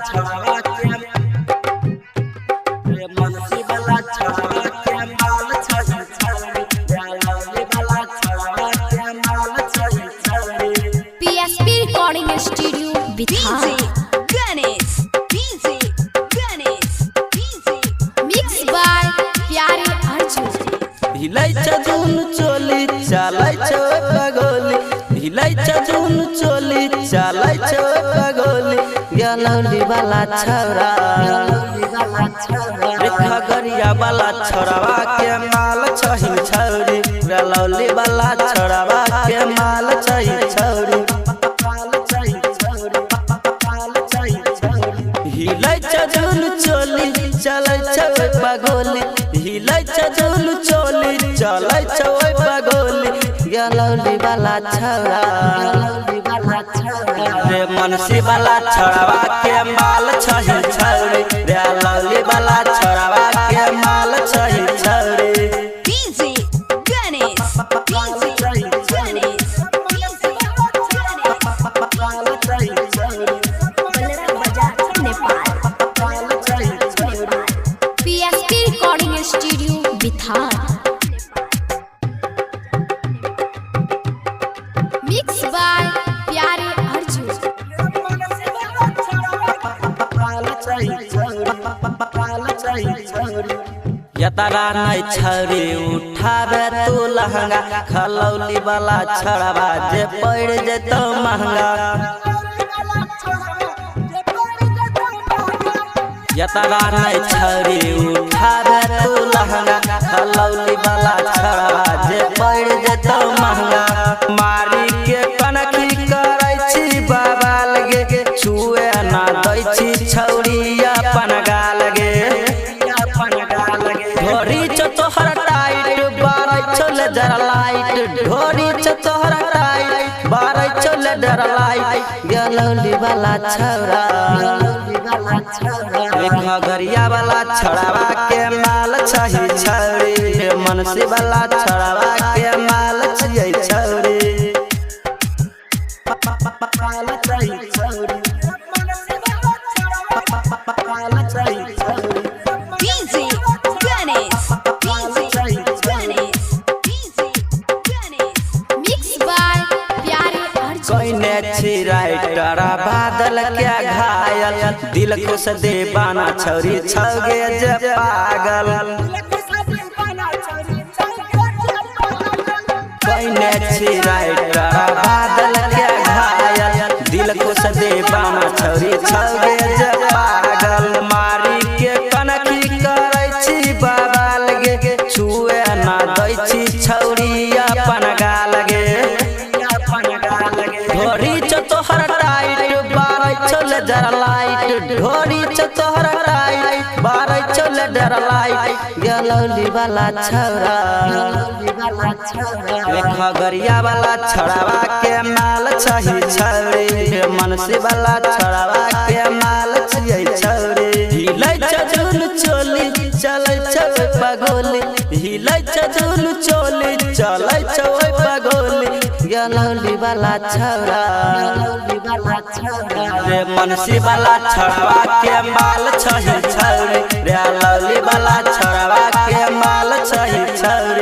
छड़वा के रे मनसी वाला छड़वा के माल छही छड़ी लाली वाला छड़वा के माल छही छड़ी। PSP recording studio Bihar. Mix by Pyare Arjun. हिलाई चजुन चोली चलाई छो पगोली हिलाई चजुन चोली चलाई छो पगोली गलौली वाला छौरा रे खगड़िया वाला छौरावा के माल छही छौरी गलौली वाला छौरावा के माल छही छौरी। हिलाई चजुन चोली चलाई छो पगोली हिलाई चजुन चोली चलाई छो पगोली गलौली वाला छौरा रे मनसी वाला छौरावा के माल छही छौरी रे लौली वाला छौरावा के माल छही छौरी। PSP recording studio Bihar. Mix by Pyare Arjun. यतरा नहीं छौरी उठावे तू लहंगा खलौली वाला छड़वा जे पड़ जेतो महंगा। यतरा नहीं छौरी उठावे तू लहंगा खलौली वाला छड़वा जे पड़ जेतो महंगा। मारी के कनखी करै छी बाबा लगे छुए ना दै छी छौरी अपन गाल गे ढोरी छ तोहर टाइट बारै चले जरा लाइट ढोरी छ तोहर टाइट बारै चले जरा लाइट गलौली वाला छौरा खगड़िया वाला छड़वा के माल छही छौरी मनसी वाला छड़वा के माल छियै छौरी। राइटर बादल क्या घायल दिल खुश दीवाना छौरी छौगे जे पागल कहने छी राइटर बादल क्या घायल दिल खुश दीवाना छौरी छौगे जे पागल। मारी के कनखी करै छी बाबा लगे छुए ना दै छी छौरी अपन गाल गे ढोरी छ तोहर टाइट बारै चले जरा लाइट ढोरी छ तोहर टाइट बारै चले जरा लाइट गलौली वाला छौरा रे खगड़िया वाला छौरावा के माल छही छौरी मनसी वाला छौरावा के माल छियै छौरी। हिलाई चजुन चोली चलै छौ पगोली हिलाई चजुन चोली चलै छौ पगोली गलौली वाला छौरा रे मनसी वाला छौरावा के माल छही छौरी रे लौली वाला छौरावा के माल छही छौरी।